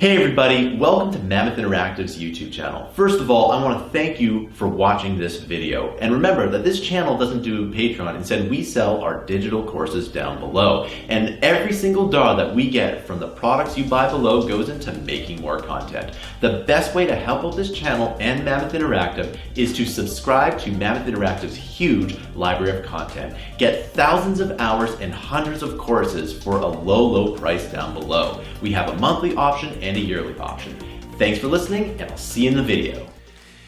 Hey everybody, welcome to Mammoth Interactive's YouTube channel. First of all, I want to thank you for watching this video. And remember that this channel doesn't do Patreon. Instead, we sell our digital courses down below. And every single dollar that we get from the products you buy below goes into making more content. The best way to help out this channel and Mammoth Interactive is to subscribe to Mammoth Interactive's huge library of content. Get thousands of hours and hundreds of courses for a low price down below. We have a monthly option and a yearly option. Thanks for listening, and I'll see you in the video.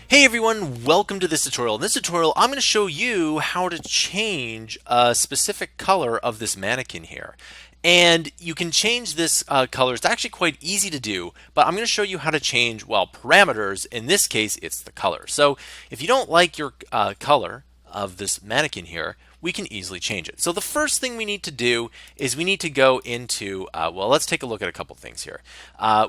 Hey everyone, welcome to this tutorial. In this tutorial, I'm going to show you how to change a specific color of this mannequin here. And you can change this color. It's actually quite easy to do, but I'm going to show you how to change, well, parameters. In this case, it's the color. So if you don't like your color of this mannequin here, we can easily change it. So the first thing we need to do is we need to go into, well, let's take a look at a couple things here.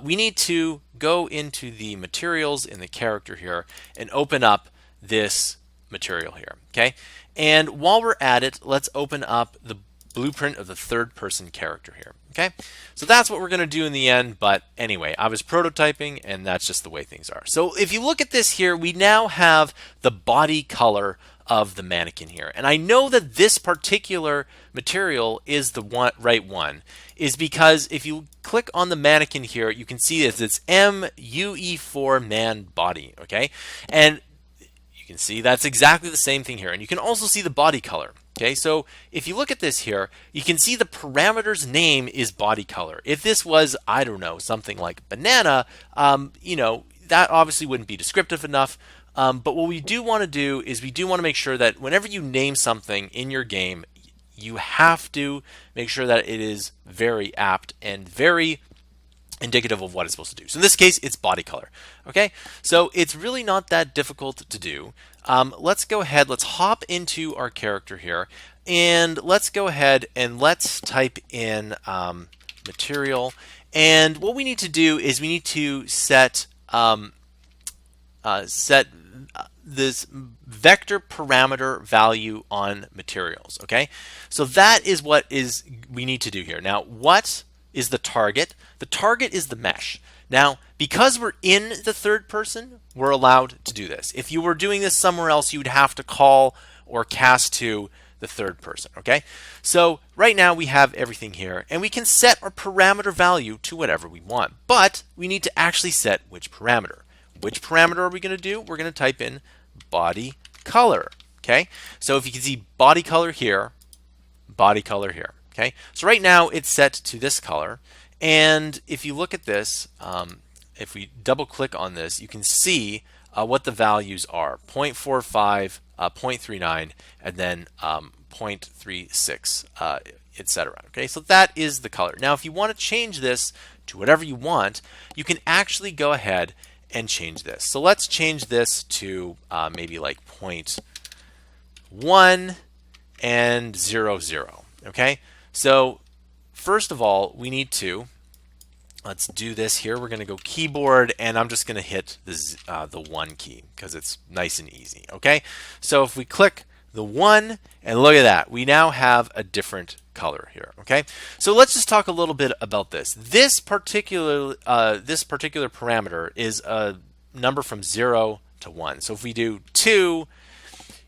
We need to go into the materials in the character here and open up this material here, okay? And while we're at it, let's open up the blueprint of the third person character here, okay? So that's what we're gonna do in the end, but anyway, I was prototyping and that's just the way things are. So if you look at this here, we now have the body color of the mannequin here. And I know that this particular material is the right one is because if you click on the mannequin here, you can see that it's MUE4 man body, okay? And you can see that's exactly the same thing here. And you can also see the body color. Okay, so if you look at this here, you can see the parameter's name is body color. If this was, I don't know, something like banana, you know, that obviously wouldn't be descriptive enough. But what we do want to do is we do want to make sure that whenever you name something in your game, you have to make sure that it is very apt and very indicative of what it's supposed to do. So in this case, it's body color. Okay, so it's really not that difficult to do. Let's go ahead, let's hop into our character here, and let's go ahead and let's type in material. And what we need to do is we need to set this vector parameter value on materials. Okay, so that is what we need to do here. Now, what is the target? The target is the mesh. Now, because we're in the third person, we're allowed to do this. If you were doing this somewhere else, you would have to call or cast to the third person. Okay, so right now we have everything here, and we can set our parameter value to whatever we want, but we need to actually set which parameter. Which parameter are we going to do? We're going to type in body color. Okay, so if you can see body color here, body color here. Okay, so right now it's set to this color, and if you look at this, if we double click on this, you can see what the values are: 0.45, 0.39, and then 0.36, etc. Okay, so that is the color. Now, if you want to change this to whatever you want, you can actually go ahead and change this. So let's change this to maybe like 0.1 and 0, 0. Okay, so first of all, we need to, let's do this here. We're going to go keyboard, and I'm just going to hit the 1 key because it's nice and easy. Okay, so if we click the 1, and look at that, we now have a different color here. Okay, so let's just talk a little bit about this. This particular parameter is a number from 0 to 1. So if we do 2,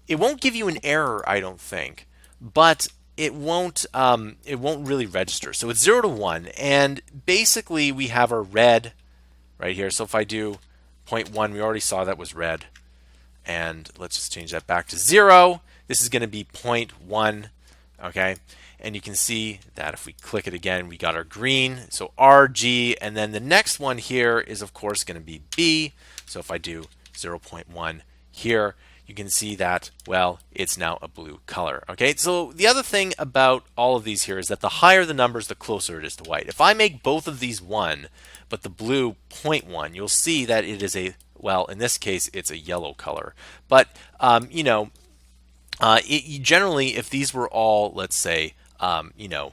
it won't give you an error, I don't think, but it won't really register. So it's 0 to 1, and basically we have our red right here. So if I do 0.1, we already saw that was red, and let's just change that back to 0. This is going to be 0.1. Okay, and you can see that if we click it again, we got our green, so RG, and then the next one here is of course going to be B. So if I do 0.1 here, you can see that, well, it's now a blue color. Okay, so the other thing about all of these here is that the higher the numbers, the closer it is to white. If I make both of these 1, but the blue 0.1, you'll see that it is a, well, in this case, it's a yellow color. But, you know, generally, if these were all, let's say, you know,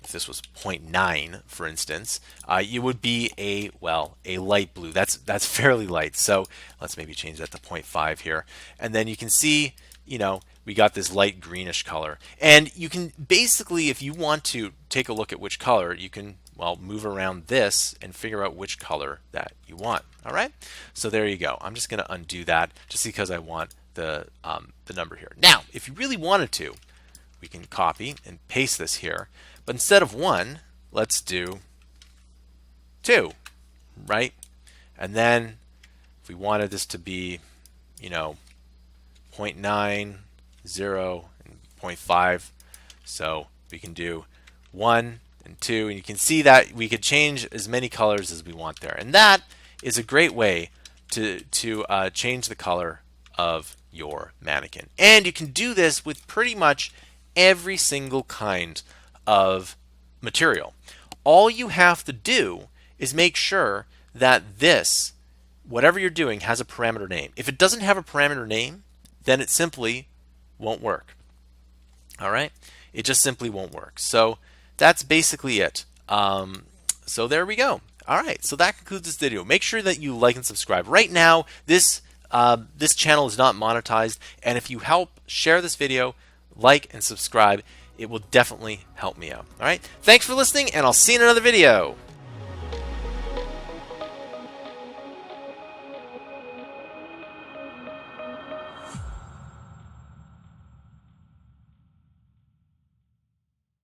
if this was 0.9, for instance, it would be a light blue. That's fairly light. So let's maybe change that to 0.5 here. And then you can see, you know, we got this light greenish color. And you can basically, if you want to take a look at which color, you can well, move around this and figure out which color that you want. All right, so there you go. I'm just going to undo that just because I want the number here. Now, if you really wanted to, we can copy and paste this here, but instead of 1, let's do 2, right? And then if we wanted this to be, 0.9, 0, and 0.5, so we can do 1 and 2, and you can see that we could change as many colors as we want there. And that is a great way to change the color of your mannequin. And you can do this with pretty much every single kind of material. All you have to do is make sure that this, whatever you're doing, has a parameter name. If it doesn't have a parameter name, then it simply won't work. All right? It just simply won't work. So that's basically it. So there we go. All right, so that concludes this video. Make sure that you like and subscribe. Right now, this channel is not monetized, and if you help share this video, like and subscribe, it will definitely help me out. All right, thanks for listening, and I'll see you in another video.